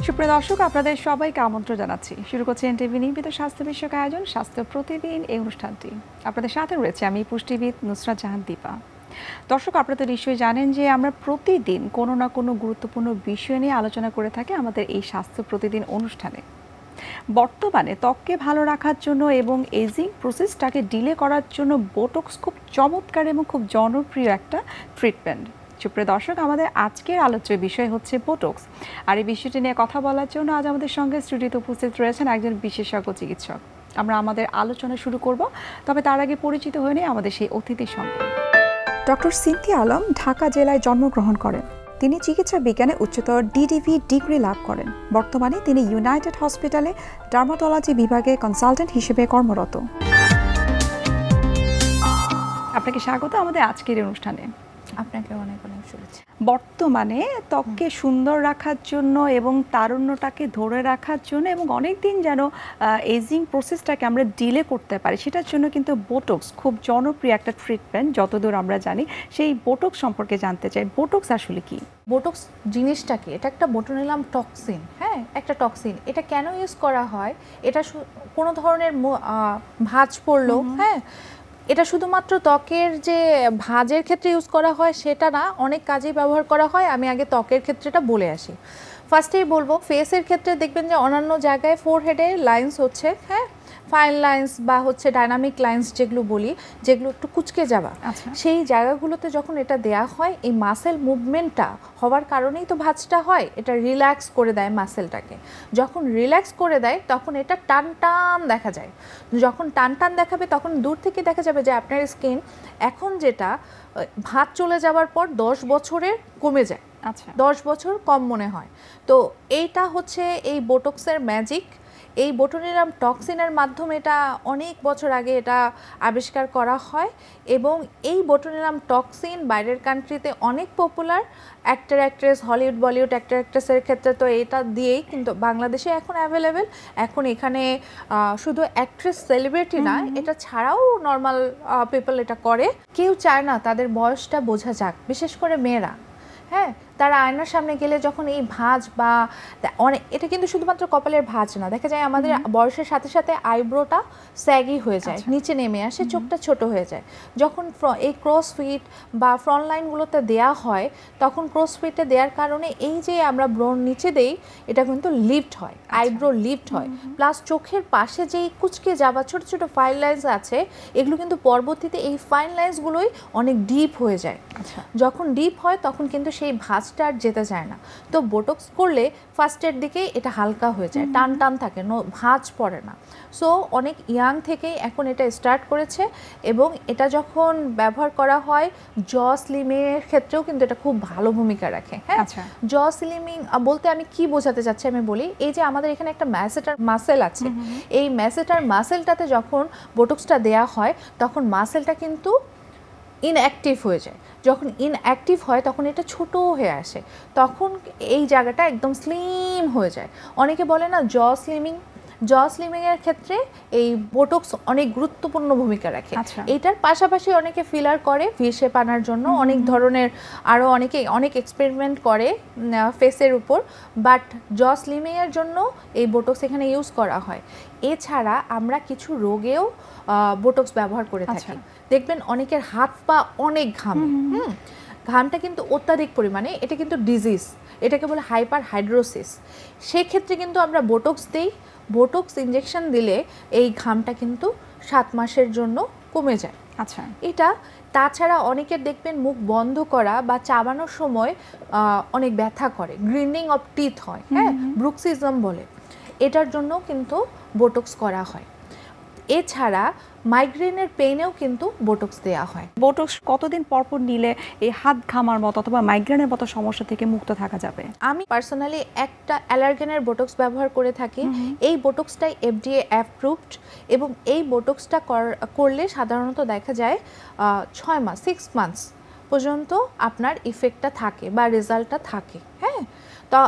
সুপ্রিয় দর্শক, আপনাদের সবাইকে আমন্ত্রণ জানাচ্ছি। শুরু করছি এনটিভি নিয়মিত স্বাস্থ্য বিষয়ক আয়োজন স্বাস্থ্য প্রতিদিন। এই অনুষ্ঠানটি আপনাদের সাথে রয়েছে আমি পুষ্টিবিদ নুসরাত জাহান দীপা। দর্শক, আপনারা তো নিশ্চয়ই জানেন যে আমরা প্রতিদিন কোনো না কোনো গুরুত্বপূর্ণ বিষয় নিয়ে আলোচনা করে থাকি আমাদের এই স্বাস্থ্য প্রতিদিন অনুষ্ঠানে। বর্তমানে ত্বককে ভালো রাখার জন্য এবং এজিং প্রসেসটাকে ডিলে করার জন্য বোটক্স খুব চমৎকার এবং খুব জনপ্রিয় একটা ট্রিটমেন্ট। সুপ্রিয় দর্শক, আমাদের আজকের আলোচ্য বিষয় হচ্ছে বোটক্স। আর এই বিষয়টি নিয়ে কথা বলার জন্য আজ আমাদের সঙ্গে স্টুডিওতে উপস্থিত রয়েছেন একজন বিশেষজ্ঞ চিকিৎসক। আমরা আমাদের আলোচনা শুরু করব, তবে তার আগে পরিচিত হয়ে নিই আমাদের সেই অতিথির সঙ্গে। ডক্টর সিনথিয়া আলম ঢাকা জেলায় জন্মগ্রহণ করেন। তিনি চিকিৎসা বিজ্ঞানে উচ্চতর ডিডিভি ডিগ্রি লাভ করেন। বর্তমানে তিনি ইউনাইটেড হসপিটালে ডার্মাটোলজি বিভাগে কনসালটেন্ট হিসেবে কর্মরত। আপনাকে স্বাগত আমাদের আজকের অনুষ্ঠানে। আপনাকে অনেক অনেক শুভেচ্ছা। বর্তমানে ত্বককে সুন্দর রাখার জন্য এবং তারুণ্যটাকে ধরে রাখার জন্য এবং অনেক দিন যেন এজিং প্রসেসটাকে আমরা ডিলে করতে পারি, সেটার জন্য কিন্তু বোটক্স খুব জনপ্রিয় একটা ট্রিটমেন্ট যতদূর আমরা জানি। সেই বোটক্স সম্পর্কে জানতে চাই, বোটক্স আসলে কি? বোটক্স জিনিসটা কি? এটা একটা বোটুলিনাম টক্সিন। হ্যাঁ, একটা টক্সিন। এটা কেন ইউজ করা হয়? এটা কোনো ধরনের ভাঁজ পড়লো, হ্যাঁ, এটা শুধুমাত্র ত্বকের যে ভাঁজের ক্ষেত্রে ইউজ করা হয় সেটা না, অনেক কাজেই ব্যবহার করা হয়। আমি আগে ত্বকের ক্ষেত্রেটা বলে আসি। ফার্স্টেই বলবো, ফেসের ক্ষেত্রে দেখবেন যে অন্যান্য জায়গায় ফোরহেডে লাইন্স হচ্ছে, হ্যাঁ, ফাইন লাইন্স বা হচ্ছে ডাইনামিক লাইন্স যেগুলো বলি, যেগুলো একটু কুচকে যাওয়া, সেই জায়গাগুলোতে যখন এটা দেয়া হয়, এই মাসেল মুভমেন্টটা হওয়ার কারণেই তো ভাঁজটা হয়। এটা রিল্যাক্স করে দেয় মাসেলটাকে। যখন রিল্যাক্স করে দেয় তখন এটা টান টান দেখা যায়। যখন টান টান দেখাবে তখন দূর থেকে দেখা যাবে যে আপনার স্কিন এখন যেটা ভাঁজ চলে যাওয়ার পর 10 বছরে কমে যায়। আচ্ছা, 10 বছর কম মনে হয়। তো এইটা হচ্ছে এই বোটক্সের ম্যাজিক। এই বোটুলিনাম টক্সিনের মাধ্যমে এটা অনেক বছর আগে এটা আবিষ্কার করা হয় এবং এই বোটুলিনাম টক্সিন বাইরের কান্ট্রিতে অনেক popular. Actor actress, Hollywood Bollywood actor অ্যাক্ট্রেসের ক্ষেত্রে তো এটা দিয়েই, কিন্তু বাংলাদেশে এখন অ্যাভেলেবেল। এখন এখানে শুধু অ্যাক্ট্রেস সেলিব্রিটি না, এটা ছাড়াও নর্মাল পিপল এটা করে। কেউ চায় না তাদের বয়সটা বোঝা যাক, বিশেষ করে মেয়েরা। হ্যাঁ, তারা আয়নার সামনে গেলে যখন এই ভাঁজ বা অনেক, এটা কিন্তু শুধুমাত্র কপালের ভাঁজ না, দেখা যায় আমাদের বয়সের সাথে সাথে আইব্রোটা স্যাগি হয়ে যায়, নিচে নেমে আসে, চোখটা ছোট হয়ে যায়। যখন এই ক্রস ফিট বা ফ্রন্ট লাইনগুলোতে দেয়া হয়, তখন ক্রস ফিটে দেওয়ার কারণে এই যে আমরা ব্রোর নিচে দেই, এটা কিন্তু লিফট হয়, আইব্রো লিফট হয়। প্লাস চোখের পাশে যেই কুচকে যাওয়া ছোট ছোট ফাইন লাইন্স আছে, এগুলো কিন্তু পরবর্তীতে এই ফাইন লাইন্সগুলোই অনেক ডিপ হয়ে যায়। যখন ডিপ হয় তখন কিন্তু সেই ভাঁজটা আর যেতে চায় না। তো বোটক্স করলে ফার্স্টের দিকেই এটা হালকা হয়ে যায়, টান টান থাকে, ভাঁজ পড়ে না। সো অনেক ইয়াং থেকেই এখন এটা স্টার্ট করেছে এবং এটা যখন ব্যবহার করা হয় জ স্লিমের ক্ষেত্রেও কিন্তু এটা খুব ভালো ভূমিকা রাখে। হ্যাঁ, জ স্লিমিং বলতে আমি কি বোঝাতে চাচ্ছি আমি বলি। এই যে আমাদের এখানে একটা ম্যাসেটার মাসেল আছে, এই ম্যাসেটার মাসেলটাতে যখন বোটক্সটা দেয়া হয় তখন মাসেলটা কিন্তু ইনঅ্যাক্টিভ হয়ে যায়। যখন ইনঅ্যাক্টিভ হয় তখন এটা ছোট হয়ে আসে, তখন এই জায়গাটা একদম স্লিম হয়ে যায়। অনেকে বলে না জ স্লিমিং, জ স্লিমিংয়ের ক্ষেত্রে এই বোটক্স অনেক গুরুত্বপূর্ণ ভূমিকা রাখে। এইটার পাশাপাশি অনেকে ফিলার করে ভি শেপ আনার জন্য, অনেক ধরনের আরও অনেকে অনেক এক্সপেরিমেন্ট করে ফেসের উপর, বাট জ স্লিমিংয়ের জন্য এই বোটক্স এখানে ইউজ করা হয়। এছাড়া আমরা কিছু রোগেও বোটক্স ব্যবহার করে থাকি। দেখবেন অনেকের হাত পা অনেক ঘামে, ঘামটা কিন্তু অত্যাধিক পরিমাণে, এটা কিন্তু ডিজিজ, এটাকে বলে হাইপার হাইড্রোসিস। সেক্ষেত্রে কিন্তু আমরা বোটক্স দিই। বোটক্স ইঞ্জেকশন দিলে এই ঘামটা কিন্তু 7 মাসের জন্য কমে যায়। আচ্ছা, এটা তাছাড়া অনেকের দেখবেন মুখ বন্ধ করা বা চাবানোর সময় অনেক ব্যথা করে, গ্রিনিং অফ টিথ হয়, হ্যাঁ, ব্রুক্সিজম বলে, এটার জন্য কিন্তু বোটক্স করা হয়। এছাড়া মাইগ্রেনের পেইনেও কিন্তু বোটক্স দেওয়া হয়। বোটক্স কতদিন পর পর নিলে এই হাত ঘামার মতো অথবা মাইগ্রেনের মতো সমস্যা থেকে মুক্ত থাকা যাবে? আমি পার্সোনালি একটা অ্যালার্গেনের বোটক্স ব্যবহার করে থাকি। এই বোটক্সটাই FDA অ্যাপ্রুভড এবং এই বোটক্সটা করলে সাধারণত দেখা যায় 6 মাস 6 মান্থস পর্যন্ত আপনার ইফেক্টটা থাকে বা রেজাল্টটা থাকে। হ্যাঁ, তো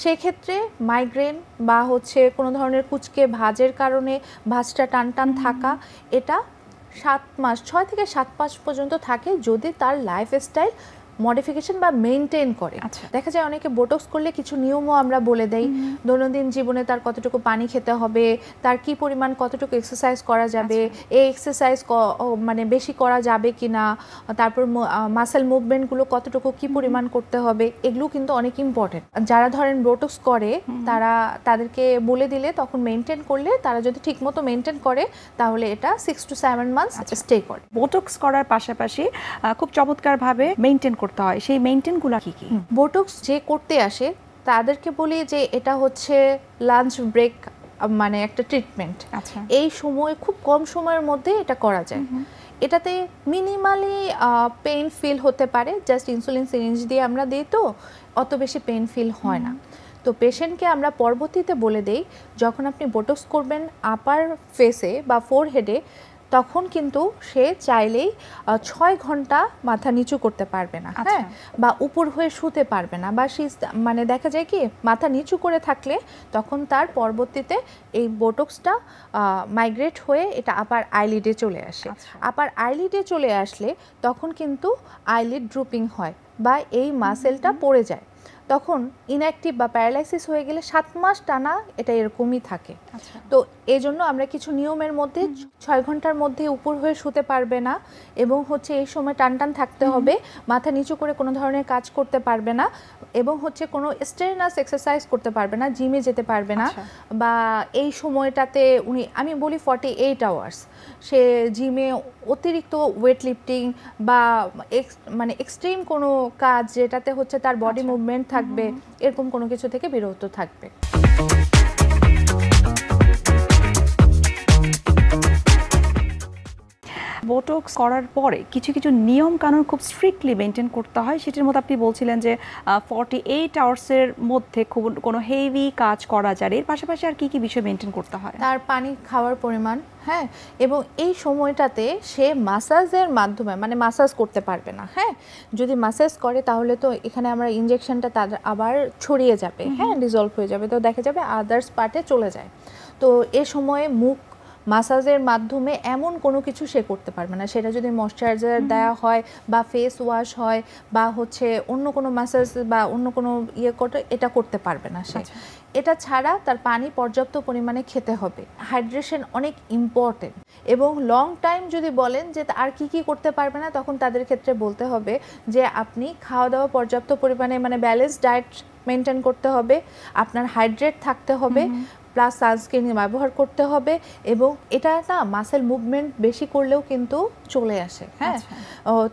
সেক্ষেত্রে মাইগ্রেন বা হচ্ছে কোনো ধরনের কুচকে ভাঁজের কারণে ভাঁজটা টান টান থাকা, এটা 7 মাস 6 থেকে 7 মাস পর্যন্ত থাকে যদি তার লাইফস্টাইল মডিফিকেশন বা মেইনটেইন করে। দেখা যায় অনেকে বোটক্স করলে কিছু নিয়মও আমরা বলে দেই, দৈনন্দিন জীবনে তার কতটুকু পানি খেতে হবে, তার কি পরিমাণ কতটুকু এক্সারসাইজ করা যাবে, এই এক্সারসাইজ মানে বেশি করা যাবে কিনা, তারপর মাসেল মুভমেন্টগুলো কতটুকু কি পরিমাণ করতে হবে, এগুলো কিন্তু অনেক ইম্পর্টেন্ট। যারা ধরেন বোটক্স করে তাদেরকে বলে দিলে তখন মেইনটেইন করলে, তারা যদি ঠিকমতো মেইনটেইন করে তাহলে এটা 6 to 7 মান্থস স্টে করে। বোটক্স করার পাশাপাশি খুব চমৎকারভাবে মেইনটেইন করতে হয়, সেই মেইনটেইনগুলো কি কি? বোটক্স যে করতে আসে তাদেরকে বলি যে এটা হচ্ছে লাঞ্চ ব্রেক, মানে একটা ট্রিটমেন্ট। এই সময় খুব কম সময়ের মধ্যে এটা করা যায়। এটাতে মিনিমালি পেইন ফিল হতে পারে, জাস্ট ইনসুলিন সিরিঞ্জ দিয়ে আমরা দিই তো অত বেশি পেইন ফিল হয় না। তো পেশেন্টকে আমরা পরবর্তীতে বলে দেই যখন আপনি বোটক্স করবেন আপার ফেসে বা ফোরহেডে, তখন কিন্তু সে চাইলেই 6 ঘন্টা মাথা নিচু করতে পারবে না, হ্যাঁ, বা উপর হয়ে শুতে পারবে না, বা মানে দেখা যায় কি মাথা নিচু করে থাকলে তখন তার পরবর্তীতে এই বোটক্সটা মাইগ্রেট হয়ে এটা আপার আইলিডে চলে আসে। আপার আইলিডে চলে আসলে তখন কিন্তু আইলিড ড্রুপিং হয় বা এই মাসেলটা পড়ে যায়, তখন ইনঅ্যাক্টিভ বা প্যারালাইসিস হয়ে গেলে 7 মাস টানা এটা এরকমই থাকে। তো এই জন্য আমরা কিছু নিয়মের মধ্যে 6 ঘন্টার মধ্যে উপর হয়ে শুতে পারবে না, এবং হচ্ছে এই সময় টান টান থাকতে হবে, মাথা নিচু করে কোনো ধরনের কাজ করতে পারবে না, এবং হচ্ছে কোনো স্ট্রেনাস এক্সারসাইজ করতে পারবে না, জিমে যেতে পারবে না, বা এই সময়টাতে আমি বলি 48 আওয়ার্স সে জিমে অতিরিক্ত ওয়েট লিফটিং বা মানে এক্সট্রিম কোনো কাজ যেটাতে হচ্ছে তার বডি মুভমেন্ট থাকবে, এরকম কোনো কিছু থেকে বিরত থাকবে। বোটক্স করার পরে কিছু কিছু নিয়ম কানুন খুব স্ট্রিক্টলি মেনটেন করতে হয়, সেটির মধ্যে আপনি বলছিলেন যে 48 আওয়ার্সের মধ্যে খুব কোনো হেভি কাজ করা যায়। এর পাশাপাশি আর কি কি বিষয় মেনটেন করতে হয়? তার পানি খাওয়ার পরিমাণ, হ্যাঁ, এবং এই সময়টাতে সে মাসাজের মাধ্যমে, মানে মাসাজ করতে পারবে না, হ্যাঁ, যদি মাসাজ করে তাহলে তো এখানে আমরা ইনজেকশনটা তাদের আবার ছড়িয়ে যাবে, হ্যাঁ, ডিজলভ হয়ে যাবে, তো দেখা যাবে আদার্স পার্টে চলে যায়। তো এ সময়ে মুখ মাসাজের মাধ্যমে এমন কোনো কিছু সে করতে পারবে না, সেটা যদি ময়শ্চারাইজার দেওয়া হয় বা ফেস ওয়াশ হয় বা হচ্ছে অন্য কোনো মাসাজ বা অন্য কোনো এটা করতে পারবে না সে। এটা ছাড়া তার পানি পর্যাপ্ত পরিমাণে খেতে হবে, হাইড্রেশন অনেক ইম্পর্টেন্ট। এবং লং টাইম যদি বলেন যে আর কি কি করতে পারবে না, তখন তাদের ক্ষেত্রে বলতে হবে যে আপনি খাওয়া দাওয়া পর্যাপ্ত পরিমাণে, মানে ব্যালেন্স ডায়েট মেনটেন করতে হবে, আপনার হাইড্রেট থাকতে হবে, প্লাস সানস্ক্রিন ব্যবহার করতে হবে, এবং এটা না মাসেল মুভমেন্ট বেশি করলেও কিন্তু চলে আসে, হ্যাঁ।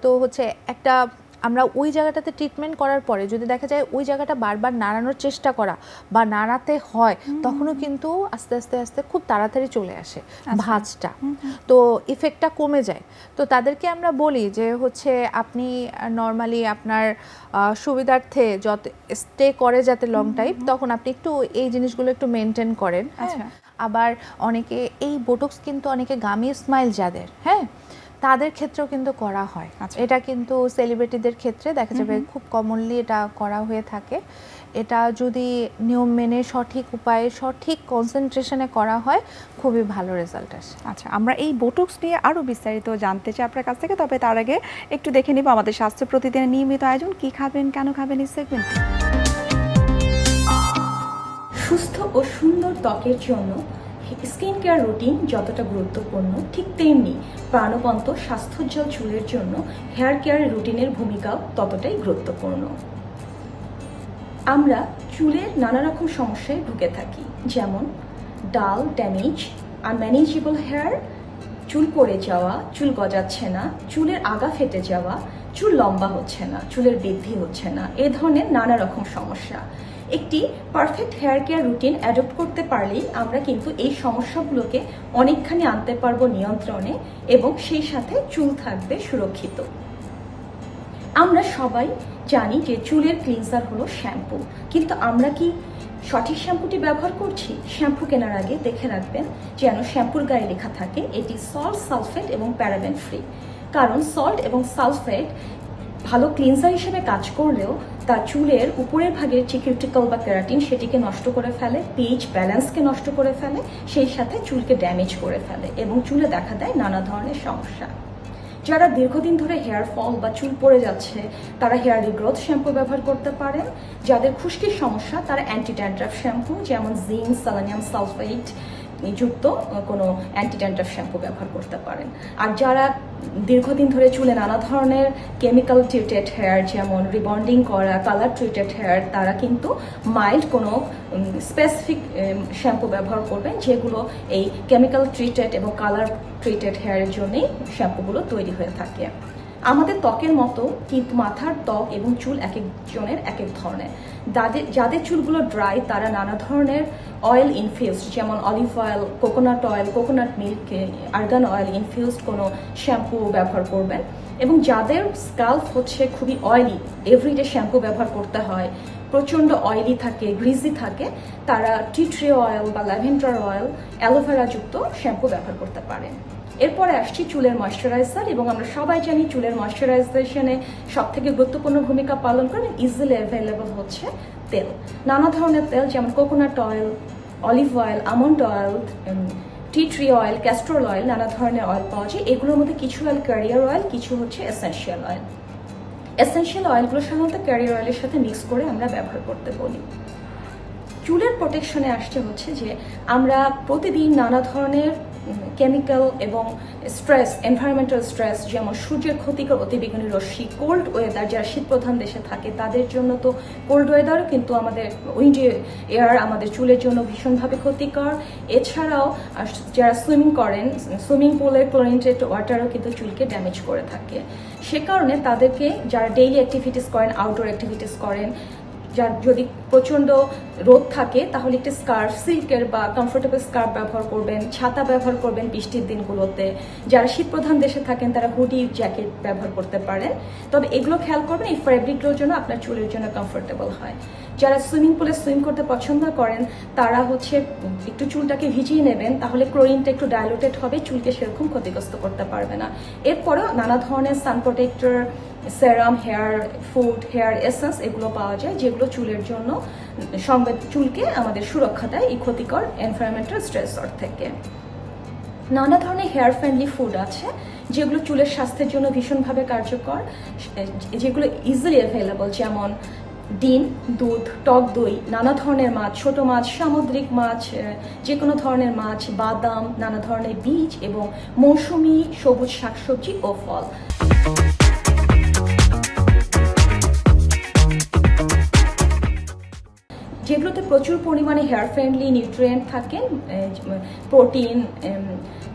তো হচ্ছে একটা আমরা ওই জায়গাটাতে ট্রিটমেন্ট করার পরে যদি দেখা যায় ওই জায়গাটা বারবার নাড়ানোর চেষ্টা করা বা নাড়াতে হয়, তখনও কিন্তু আস্তে আস্তে আস্তে খুব তাড়াতাড়ি চলে আসে ভাঁজটা, তো ইফেক্টটা কমে যায়। তো তাদেরকে আমরা বলি যে হচ্ছে আপনি নর্মালি আপনার সুবিধার্থে যত স্টে করে যাতে লং টাইম, তখন আপনি একটু এই জিনিসগুলো একটু মেনটেন করেন। আবার অনেকে এই বোটক্স কিন্তু অনেকে গামি স্মাইল যাদের, হ্যাঁ, তাদের ক্ষেত্রেও কিন্তু করা হয়। এটা কিন্তু সেলিব্রিটিদের ক্ষেত্রে দেখা যাবে খুব কমনলি এটা করা হয়ে থাকে। এটা যদি নিয়ম মেনে সঠিক উপায়ে সঠিক কনসেন্ট্রেশনে করা হয়, খুবই ভালো রেজাল্ট আসে। আচ্ছা, আমরা এই বোটক্স নিয়ে আরও বিস্তারিত জানতে চাই আপনার কাছ থেকে, তবে তার আগে একটু দেখে নিব আমাদের স্বাস্থ্য প্রতিদিনের নিয়মিত আয়োজন কি খাবেন কেন খাবেন এই সেগমেন্টে। সুস্থ ও সুন্দর ত্বকের জন্য স্কিন কেয়ার রুটিন যতটা গুরুত্বপূর্ণ, ঠিক তেমনি প্রাণবন্ত স্বাস্থ্যোজ্জ্বল চুলের জন্য হেয়ার কেয়ার রুটিনের ভূমিকাও ততটাই গুরুত্বপূর্ণ। আমরা চুলের নানা রকম সমস্যায় ভুগে থাকি, যেমন ডাল ড্যামেজ, আনম্যানেজেবল হেয়ার, চুল পড়ে যাওয়া, চুল গজাচ্ছে না, চুলের আগা ফেটে যাওয়া, চুল লম্বা হচ্ছে না, চুলের বৃদ্ধি হচ্ছে না, এ ধরনের নানা রকম সমস্যা। একটি perfect hair care routine adopt করতে পারলেই আমরা কিন্তু এই সমস্যাগুলোকে অনেকখানি আনতে পারবো নিয়ন্ত্রণে, এবং সেই সাথে চুল থাকবে সুরক্ষিত। আমরা সবাই জানি যে চুলের ক্লিনজার হলো শ্যাম্পু, কিন্তু আমরা কি সঠিক শ্যাম্পুটি ব্যবহার করছি? শ্যাম্পু কেনার আগে দেখে রাখবেন যেন শ্যাম্পুর গায়ে লেখা থাকে এটি সল্ট, সালফেট এবং প্যারাবেন ফ্রি, কারণ সল্ট এবং সালফেট ভালো ক্লিনজার হিসেবে কাজ করলেও তা চুলের উপরের ভাগের যে কিউটিকল বা কেরাটিন সেটিকে নষ্ট করে ফেলে, পিএইচ ব্যালেন্সকে নষ্ট করে ফেলে, সেই সাথে চুলকে ড্যামেজ করে ফেলে এবং চুলে দেখা দেয় নানা ধরনের সমস্যা। যারা দীর্ঘদিন ধরে হেয়ার ফল বা চুল পড়ে যাচ্ছে তারা হেয়ার রিগ্রোথ শ্যাম্পু ব্যবহার করতে পারেন। যাদের খুশকির সমস্যা তারা অ্যান্টি ড্যান্ড্রাফ শ্যাম্পু যেমন জিঙ্ক, সেলেনিয়াম সালফেট যুক্ত কোনো অ্যান্টি ড্যান্ড্রাফ শ্যাম্পু ব্যবহার করতে পারেন। আর যারা দীর্ঘদিন ধরে চুলে নানা ধরনের কেমিক্যাল ট্রিটেড হেয়ার যেমন রিবন্ডিং করা, কালার ট্রিটেড হেয়ার, তারা কিন্তু মাইল্ড কোনো স্পেসিফিক শ্যাম্পু ব্যবহার করবেন যেগুলো এই কেমিক্যাল ট্রিটেড এবং কালার ট্রিটেড হেয়ারের জন্যই শ্যাম্পুগুলো তৈরি হয়ে থাকে। আমাদের ত্বকের মতো কিন্তু মাথার ত্বক এবং চুল এক একজনের এক এক ধরনের। যাদের চুলগুলো ড্রাই তারা নানা ধরনের অয়েল ইনফিউজড যেমন olive oil, coconut oil, coconut milk, argan oil infused কোনো শ্যাম্পু ব্যবহার করবেন। এবং যাদের স্কাল্প হচ্ছে খুবই অয়েলি, এভরিডে শ্যাম্পু ব্যবহার করতে হয়, প্রচণ্ড অয়েলি থাকে, গ্রিজি থাকে, তারা টি ট্রি অয়েল বা ল্যাভেন্ডার অয়েল, অ্যালোভেরা যুক্ত শ্যাম্পু ব্যবহার করতে পারেন। এরপরে আসছি চুলের ময়শ্চারাইজার, এবং আমরা সবাই জানি চুলের ময়শ্চারাইজেশনে সবথেকে গুরুত্বপূর্ণ ভূমিকা পালন করে ইজিলি অ্যাভেলেবল হচ্ছে তেল। নানা ধরনের তেল যেমন coconut oil, olive oil, almond oil, tea tree oil, castor oil, নানা ধরনের অয়েল পাওয়া যায়। এগুলোর মধ্যে কিছু অয়েল ক্যারিয়ার অয়েল, কিছু হচ্ছে এসেনশিয়াল অয়েল। এসেনশিয়াল অয়েলগুলো সাধারণত ক্যারিয়ার অয়েলের সাথে মিক্স করে আমরা ব্যবহার করতে বলি। চুলের প্রোটেকশনে আসছে হচ্ছে যে আমরা প্রতিদিন নানা ধরনের কেমিক্যাল এবং স্ট্রেস, এনভায়রনমেন্টাল স্ট্রেস যেমন সূর্যের ক্ষতিকর অতিবেগুনি রশ্মি, কোল্ড ওয়েদার, যারা শীতপ্রধান দেশে থাকে তাদের জন্য তো কোল্ড ওয়েদারও কিন্তু আমাদের উইন্ডি এয়ার আমাদের চুলের জন্য ভীষণভাবে ক্ষতিকর। এছাড়াও যারা সুইমিং করেন, সুইমিং পুলের ক্লোরিনেটেড ওয়াটারও কিন্তু চুলকে ড্যামেজ করে থাকে। সে কারণে তাদেরকে যারা ডেইলি অ্যাক্টিভিটিস করেন, আউটডোর অ্যাক্টিভিটিস করেন, যার যদি প্রচণ্ড রোদ থাকে তাহলে একটি স্কার্ফ, সিল্কের বা কমফোর্টেবল স্কার্ফ ব্যবহার করবেন, ছাতা ব্যবহার করবেন বৃষ্টির দিনগুলোতে। যারা শীতপ্রধান দেশে থাকেন তারা হুডি, জ্যাকেট ব্যবহার করতে পারেন। তবে এগুলো খেয়াল করবেন এই ফ্যাব্রিকগুলোর জন্য আপনার চুলের জন্য কমফোর্টেবল হয়। যারা সুইমিং পুলে সুইম করতে পছন্দ করেন তারা হচ্ছে একটু চুলটাকে ভিজিয়ে নেবেন, তাহলে ক্লোরিনটা একটু ডাইলুটেড হবে, চুলকে সেরকম ক্ষতিগ্রস্ত করতে পারবে না। এরপরেও নানা ধরনের সান প্রোটেক্টর, সেরাম, হেয়ার ফুড, হেয়ার এসেন্স এগুলো পাওয়া যায় যেগুলো চুলের জন্য চুলকে আমাদের সুরক্ষা দেয় এই ক্ষতিকর এনভায়রনমেন্টাল স্ট্রেসর থেকে। নানা ধরনের হেয়ার ফ্রেন্ডলি ফুড আছে যেগুলো চুলের স্বাস্থ্যের জন্য ভীষণভাবে কার্যকর, যেগুলো ইজিলি অ্যাভেলেবল, যেমন ডিম, দুধ, টক দই, নানা ধরনের মাছ, ছোট মাছ, সামুদ্রিক মাছ, যে কোনো ধরনের মাছ, বাদাম, নানা ধরনের বীজ এবং মৌসুমী সবুজ শাকসবজি ও ফল। যেগুলোতে প্রচুর পরিমাণে হেয়ার ফ্রেন্ডলি নিউট্রিয়েন্ট থাকে, protein,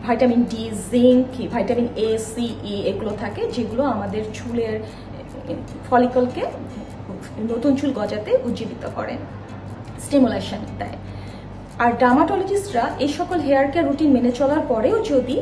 vitamin D, zinc, vitamin A, C, E এগুলো থাকে, যেগুলো আমাদের চুলের ফলিকলকে নতুন চুল গজাতে উজ্জীবিত করে, স্টিমুলেশন দেয়। আর ডার্মাটোলজিস্টরা এই সকল হেয়ার কেয়ার রুটিন মেনে চলার পরেও যদি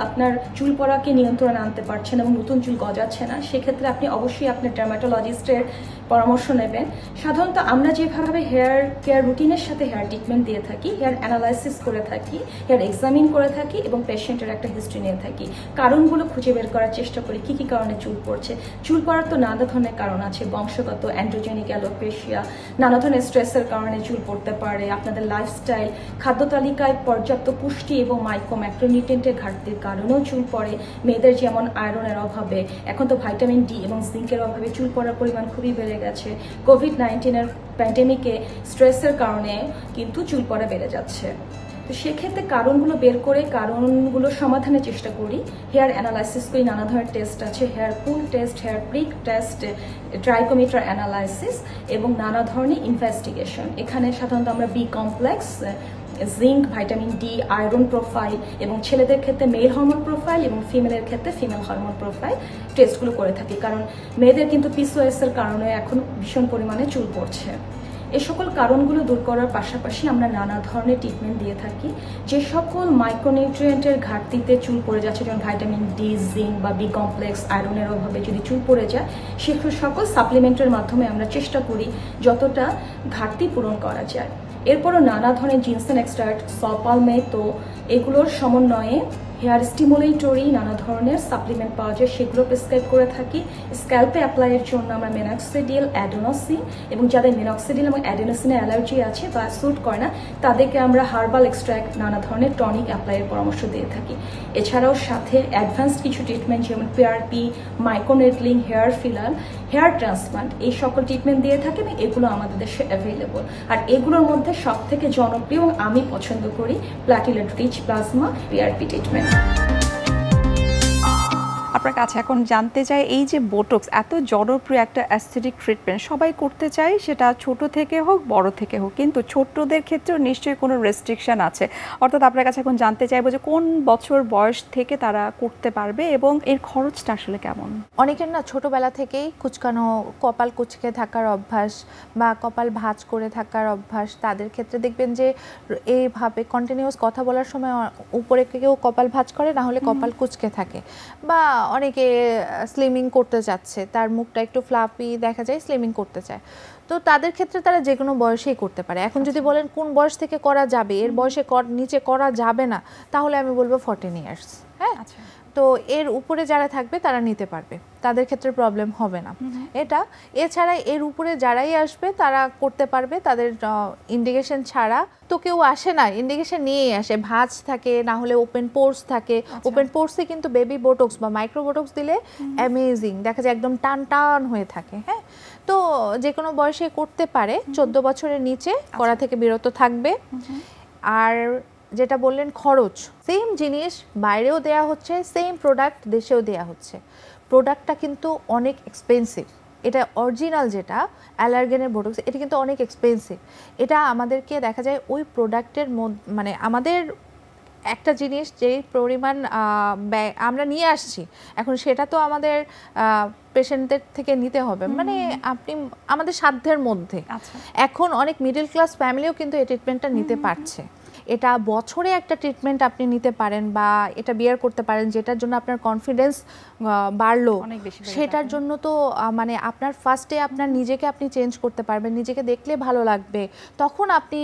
আপনার চুল পড়াকে নিয়ন্ত্রণে আনতে পারছেন এবং নতুন চুল গজাচ্ছে না, সেক্ষেত্রে আপনি অবশ্যই আপনার ডার্মাটোলজিস্টের পরামর্শ নেবেন। সাধারণত আমরা যেভাবে হেয়ার কেয়ার রুটিনের সাথে হেয়ার ট্রিটমেন্ট দিয়ে থাকি, হেয়ার অ্যানালাইসিস করে থাকি, হেয়ার এক্সামিন করে থাকি এবং পেশেন্টের একটা হিস্ট্রি নিয়ে থাকি, কারণগুলো খুঁজে বের করার চেষ্টা করি কী কী কারণে চুল পড়ছে। চুল পড়ার তো নানা ধরনের কারণ আছে, বংশগত, অ্যান্ড্রোজেনিক অ্যালোপেশিয়া, নানা ধরনের স্ট্রেসের কারণে চুল পড়তে পারে, আপনাদের লাইফস্টাইল, খাদ্য তালিকায় পর্যাপ্ত পুষ্টি এবং ম্যাক্রোনিউট্রিয়েন্টের ঘাটতির কারণেও চুল পড়ে, মেয়েদের যেমন আয়রনের অভাবে, এখন তো ভাইটামিন ডি এবং জিঙ্কের অভাবে চুল পড়ার পরিমাণ খুবই বেড়ে গেছে, কোভিড-19 প্যান্ডেমিকে স্ট্রেসের কারণে কিন্তু চুল পড়া বেড়ে যাচ্ছে। তো সেক্ষেত্রে কারণগুলো বের করে কারণগুলো সমাধানের চেষ্টা করি, হেয়ার অ্যানালাইসিস করি, নানা ধরনের টেস্ট আছে, hair pull test, hair prick test, trichometer analysis এবং নানা ধরনের ইনভেস্টিগেশন। এখানে সাধারণত আমরা B complex, zinc, vitamin D, iron profile এবং ছেলেদের ক্ষেত্রে মেল হরমোন প্রোফাইল এবং ফিমেলের ক্ষেত্রে ফিমেল হরমোন প্রোফাইল টেস্টগুলো করে থাকি, কারণ মেয়েদের কিন্তু পিসিওএসের কারণে এখন ভীষণ পরিমাণে চুল পড়ছে। এই সকল কারণগুলো দূর করার পাশাপাশি আমরা নানা ধরনের ট্রিটমেন্ট দিয়ে থাকি। যে সকল মাইক্রোনিউট্রিয়েন্টের ঘাটতিতে চুল পড়ে যাচ্ছে, যেমন ভাইটামিন ডি, জিঙ্ক বা বি কমপ্লেক্স, আয়রনের অভাবে যদি চুল পড়ে যায়, সে সকল সাপ্লিমেন্টের মাধ্যমে আমরা চেষ্টা করি যতটা ঘাটতি পূরণ করা যায়। এরপরও নানা ধরনের জিনসেন এক্সট্রাক্ট, সপালমেতো এগুলোর সমন্বয়ে হেয়ার স্টিমুলেটরি নানা ধরনের সাপ্লিমেন্ট পাওয়া যায়, সেগুলো প্রেসক্রাইব করে থাকি। স্ক্যাল্পে অ্যাপ্লাইয়ের জন্য আমরা মিনক্সিডিল, অ্যাডেনোসিন, এবং যাদের মিনক্সিডিল এবং অ্যাডেনোসিনের অ্যালার্জি আছে বা স্যুট করে না তাদেরকে আমরা হার্বাল এক্সট্র্যাক্ট নানা ধরনের টনিক অ্যাপ্লাইয়ের পরামর্শ দিয়ে থাকি। এছাড়াও সাথে অ্যাডভান্সড কিছু ট্রিটমেন্ট যেমন PRP, microneedling, hair filler, hair transplant, এই সকল ট্রিটমেন্ট দিয়ে থাকি এবং এগুলো আমাদের দেশে অ্যাভেলেবল। আর এগুলোর মধ্যে সব থেকে জনপ্রিয় এবং আমি পছন্দ করি platelet rich plasma PRP treatment. আপনার কাছে এখন জানতে চাই, এই যে বোটক্স এত জনপ্রিয় একটা অ্যাস্থেটিক ট্রিটমেন্ট, সবাই করতে চায়, সেটা ছোট থেকে হোক বড় থেকে হোক, কিন্তু ছোটদের ক্ষেত্রেও নিশ্চয়ই কোনো রেস্ট্রিকশন আছে। অর্থাৎ আপনার কাছে এখন জানতে চাইবো যে কোন বছর বয়স থেকে তারা করতে পারবে এবং এর খরচটা আসলে কেমন? অনেকের না ছোটবেলা থেকেই কুচকানো, কপাল কুচকে থাকার অভ্যাস বা কপাল ভাঁজ করে থাকার অভ্যাস, তাদের ক্ষেত্রে দেখবেন যে এইভাবে কন্টিনিউয়াস কথা বলার সময় উপরে কেউ কপাল ভাঁজ করে, না হলে কপাল কুচকে থাকে। বা অনেকে স্লিমিং করতে যাচ্ছে, তার মুখটা একটু ফ্লাফি দেখা যায়, স্লিমিং করতে চায়, তো তাদের ক্ষেত্রে তারা যে কোনো বয়সেই করতে পারে। এখন যদি বলেন কোন বয়স থেকে করা যাবে, এর বয়সে নিচে করা যাবে না, তাহলে আমি বলবো 14 ইয়ার্স। হ্যাঁ, তো এর উপরে যারা থাকবে তারা নিতে পারবে, তাদের ক্ষেত্রে প্রবলেম হবে না এটা। এছাড়া এর উপরে যারাই আসবে তারা করতে পারবে, তাদের ইন্ডিকেশন ছাড়া তো কেউ আসে না, ইন্ডিকেশন নিয়েই আসে। ভাঁজ থাকে, না হলে ওপেন পোর্স থাকে। ওপেন পোর্সে কিন্তু বেবি বোটক্স বা মাইক্রো বোটক্স দিলে অ্যামেজিং দেখা যায়, একদম টান টান হয়ে থাকে। হ্যাঁ, তো যে কোনো বয়সে করতে পারে, 14 বছরের নিচে করা থেকে বিরত থাকবে। আর যেটা বললেন খরচ, সেম জিনিস বাইরেও দেয়া হচ্ছে, সেম প্রোডাক্ট দেশেও দেয়া হচ্ছে। প্রোডাক্টটা কিন্তু অনেক এক্সপেন্সিভ। এটা অরিজিনাল যেটা অ্যালার্গেনের বোটক্স, এটা কিন্তু অনেক এক্সপেন্সিভ। এটা আমাদেরকে দেখা যায় ওই প্রোডাক্টের মানে আমাদের একটা জিনিস যেই পরিমাণ আমরা নিয়ে আসছি, এখন সেটা তো আমাদের পেশেন্টদের থেকে নিতে হবে, মানে আপনি আমাদের সাধ্যের মধ্যে। এখন অনেক মিডল ক্লাস ফ্যামিলিও কিন্তু এই ট্রিটমেন্টটা নিতে পারছে। এটা বছরে একটা ট্রিটমেন্ট আপনি নিতে পারেন বা এটা বিয়ার করতে পারেন, যেটার জন্য আপনার কনফিডেন্স বাড়লো, সেটার জন্য তো মানে আপনার ফার্স্টে আপনার নিজেকে আপনি চেঞ্জ করতে পারবেন, নিজেকে দেখলে ভালো লাগবে, তখন আপনি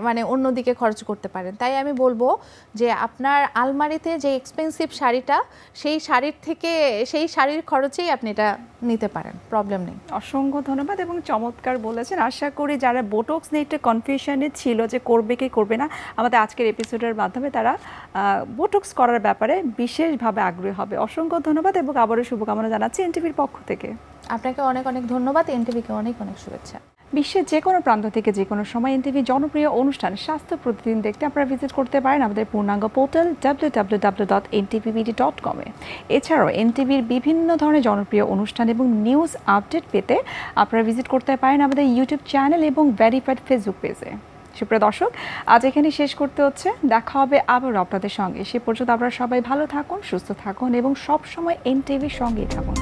মানে অন্যদিকে খরচ করতে পারেন। তাই আমি বলবো যে আপনার আলমারিতে যে এক্সপেন্সিভ শাড়িটা, সেই শাড়ির থেকে সেই শাড়ির খরচেই আপনি এটা নিতে পারেন, প্রবলেম নেই। অসংখ্য ধন্যবাদ এবং চমৎকার বলেছেন। আশা করি যারা বোটক্স নিয়ে একটা কনফিউশনে ছিল যে করবে কি করবে না, আমাদের আজকের এপিসোডের মাধ্যমে তারা বোটক্স করার ব্যাপারে বিশেষভাবে আগ্রহী হবে। অসংখ্য ধন্যবাদ এবং আবারও শুভকামনা জানাচ্ছি এনটিভির পক্ষ থেকে। আপনাকে অনেক অনেক ধন্যবাদ, এনটিভিকে অনেক অনেক শুভেচ্ছা। বিশ্বের যে কোনো প্রান্ত থেকে যে কোনো সময় এনটিভি জনপ্রিয় অনুষ্ঠান স্বাস্থ্য প্রতিদিন দেখতে আপনারা ভিজিট করতে পারেন আমাদের পূর্ণাঙ্গ পোর্টাল www.ntvbd.com এ। এছাড়াও এনটিভির বিভিন্ন ধরনের জনপ্রিয় অনুষ্ঠান এবং নিউজ আপডেট পেতে আপনারা ভিজিট করতে পারেন আমাদের ইউটিউব চ্যানেল এবং ভেরিফাইড ফেসবুক পেজে। সুপ্রিয় দর্শক, আজ এখানে শেষ করতে হচ্ছে, দেখা হবে আবার আপনাদের সঙ্গে। সে পর্যন্ত আপনারা সবাই ভালো থাকুন, সুস্থ থাকুন এবং সব সময় এনটিভির সঙ্গেই থাকুন।